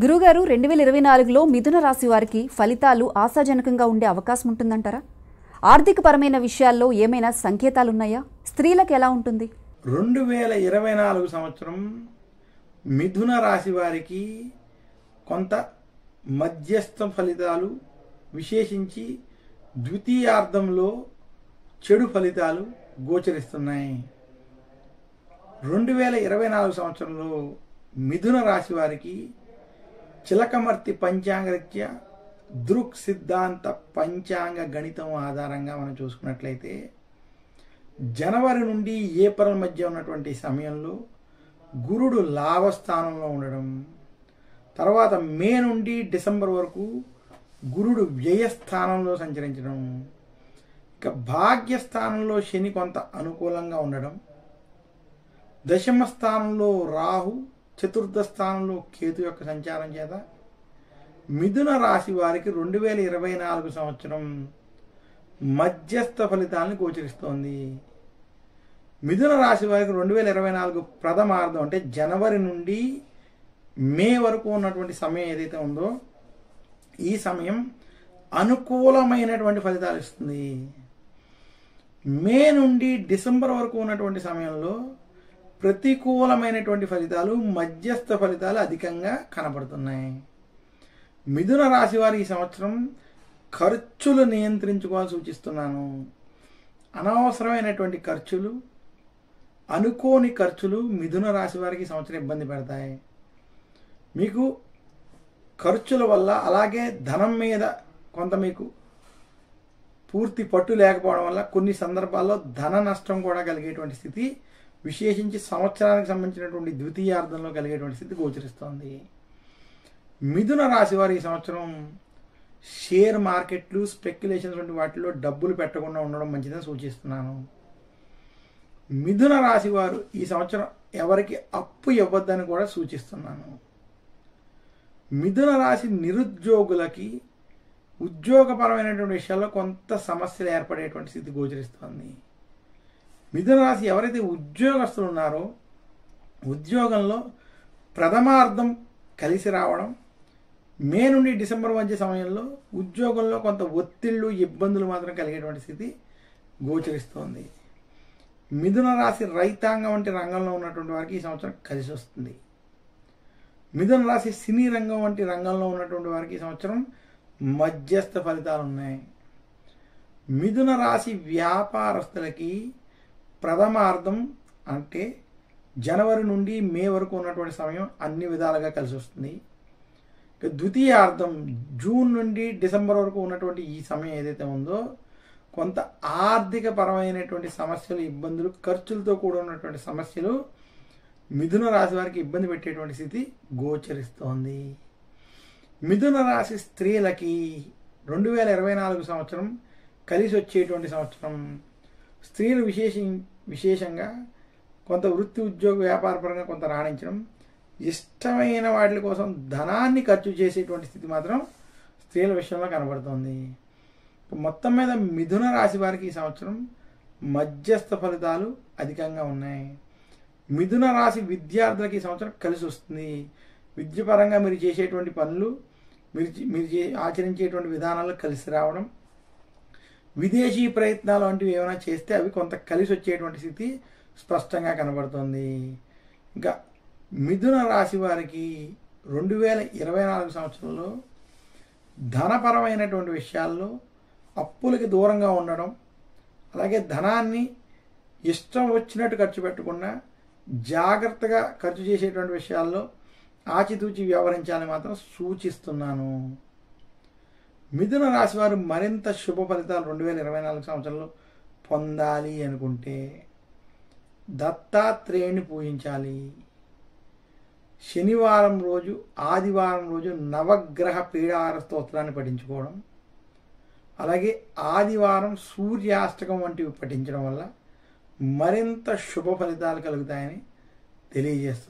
గురుగారు 2024లో మిథున రాశి వారికి ఫలితాలు ఆశాజనకంగా ఉండే అవకాశం ఉంటుందంటారా? ఆర్థిక పరమైన విషయాల్లో ఏమైనా సంకేతాలు ఉన్నాయా? స్త్రీలకు ఎలా ఉంటుంది? 2024 సంవత్సరం మిథున రాశి వారికి కొంత మధ్యస్థ ఫలితాలు, విశేషించి ద్వితీయార్థంలో చెడు ఫలితాలు గోచరిస్తున్నాయి. 2024 సంవత్సరంలో మిథున రాశి వారికి చిలకమర్తి పంచాంగరీత్యా దృక్ సిద్ధాంత పంచాంగ గణితం ఆధారంగా మనం చూసుకున్నట్లయితే జనవరి నుండి ఏప్రిల్ మధ్య ఉన్నటువంటి సమయంలో గురుడు లాభస్థానంలో ఉండడం, తర్వాత మే నుండి డిసెంబర్ వరకు గురుడు వ్యయస్థానంలో సంచరించడం, ఇక భాగ్యస్థానంలో శని కొంత అనుకూలంగా ఉండడం, దశమ స్థానంలో రాహు, చతుర్థ స్థానంలో కేతు యొక్క సంచారం చేత మిథున రాశి వారికి 2024 సంవత్సరం మధ్యస్థ ఫలితాలను గోచరిస్తోంది. మిథున రాశి వారికి 2024 ప్రథమార్థం అంటే జనవరి నుండి మే వరకు ఉన్నటువంటి సమయం ఏదైతే ఉందో ఈ సమయం అనుకూలమైనటువంటి ఫలితాలు ఇస్తుంది. మే నుండి డిసెంబర్ వరకు ఉన్నటువంటి సమయంలో ప్రతికూలమైనటువంటి ఫలితాలు, మధ్యస్థ ఫలితాలు అధికంగా కనబడుతున్నాయి. మిథున రాశి వారు ఈ సంవత్సరం ఖర్చులు నియంత్రించుకోవాలని సూచిస్తున్నాను. అనవసరమైనటువంటి ఖర్చులు, అనుకోని ఖర్చులు మిథున రాశి వారికి ఈ సంవత్సరం ఇబ్బంది పెడతాయి. మీకు ఖర్చుల వల్ల, అలాగే ధనం మీద కొంత మీకు పూర్తి పట్టు లేకపోవడం వల్ల కొన్ని సందర్భాల్లో ధన నష్టం కూడా కలిగేటువంటి స్థితి, విశేషించి సంవత్సరానికి సంబంధించినటువంటి ద్వితీయార్థంలో కలిగేటువంటి స్థితి గోచరిస్తోంది. మిథున రాశి వారు ఈ సంవత్సరం షేర్ మార్కెట్లు, స్పెక్యులేషన్స్ వంటి వాటిలో డబ్బులు పెట్టకుండా ఉండడం మంచిదని సూచిస్తున్నాను. మిథున రాశి వారు ఈ సంవత్సరం ఎవరికి అప్పు ఇవ్వద్దని కూడా సూచిస్తున్నాను. మిథున రాశి నిరుద్యోగులకి ఉద్యోగపరమైనటువంటి విషయాల్లో కొంత సమస్యలు ఏర్పడేటువంటి స్థితి గోచరిస్తోంది. మిథున రాశి ఎవరైతే ఉద్యోగస్తులు ఉన్నారో ఉద్యోగంలో ప్రథమార్థం కలిసి రావడం, మే నుండి డిసెంబర్ మధ్య సమయంలో ఉద్యోగంలో కొంత ఒత్తిళ్లు, ఇబ్బందులు మాత్రం కలిగేటువంటి స్థితి గోచరిస్తోంది. మిథున రాశి రైతాంగం వంటి రంగంలో ఉన్నటువంటి వారికి ఈ సంవత్సరం కలిసి వస్తుంది. మిథున రాశి సినీ రంగం వంటి రంగంలో ఉన్నటువంటి వారికి ఈ సంవత్సరం మధ్యస్థ ఫలితాలు ఉన్నాయి. మిథున రాశి వ్యాపారస్తులకి ప్రథమార్థం అంటే జనవరి నుండి మే వరకు ఉన్నటువంటి సమయం అన్ని విధాలుగా కలిసి వస్తుంది. ద్వితీయార్థం జూన్ నుండి డిసెంబర్ వరకు ఉన్నటువంటి ఈ సమయం ఏదైతే ఉందో కొంత ఆర్థిక పరమైనటువంటి సమస్యలు, ఇబ్బందులు, ఖర్చులతో కూడి ఉన్నటువంటి సమస్యలు మిథున రాశి వారికి ఇబ్బంది పెట్టేటువంటి స్థితి గోచరిస్తోంది. మిథున రాశి స్త్రీలకి 2024 సంవత్సరం కలిసి వచ్చేటువంటి సంవత్సరం. స్త్రీలు విశేషంగా కొంత వృత్తి, ఉద్యోగ, వ్యాపారపరంగా కొంత రాణించడం, ఇష్టమైన వాటి కోసం ధనాన్ని ఖర్చు చేసేటువంటి స్థితి మాత్రం స్త్రీల విషయంలో కనబడుతోంది. మొత్తం మీద మిథున రాశి వారికి ఈ సంవత్సరం మధ్యస్థ ఫలితాలు అధికంగా ఉన్నాయి. మిథున రాశి విద్యార్థులకి ఈ సంవత్సరం కలిసి వస్తుంది. విద్యపరంగా మీరు చేసేటువంటి పనులు, మీరు ఆచరించేటువంటి విధానాలు కలిసి రావడం, విదేశీ ప్రయత్నాలు వంటివి ఏమైనా చేస్తే అవి కొంత కలిసి వచ్చేటువంటి స్థితి స్పష్టంగా కనబడుతుంది. ఇంకా మిథున రాశి వారికి 2024 సంవత్సరంలో ధనపరమైనటువంటి విషయాల్లో అప్పులకి దూరంగా ఉండడం, అలాగే ధనాన్ని ఇష్టం వచ్చినట్టు ఖర్చు పెట్టకుండా జాగ్రత్తగా ఖర్చు చేసేటువంటి విషయాల్లో ఆచితూచి వ్యవహరించాలని మాత్రం సూచిస్తున్నాను. మిథున రాశి వారు మరింత శుభ ఫలితాలు 2024 సంవత్సరంలో పొందాలి అనుకుంటే దత్తాత్రేయుని పూజించాలి. శనివారం రోజు, ఆదివారం రోజు నవగ్రహ పీడాహార స్తోత్రాన్ని పఠించుకోవడం, అలాగే ఆదివారం సూర్యాష్టకం వంటివి పఠించడం వల్ల మరింత శుభ ఫలితాలు కలుగుతాయని తెలియజేస్తుంది.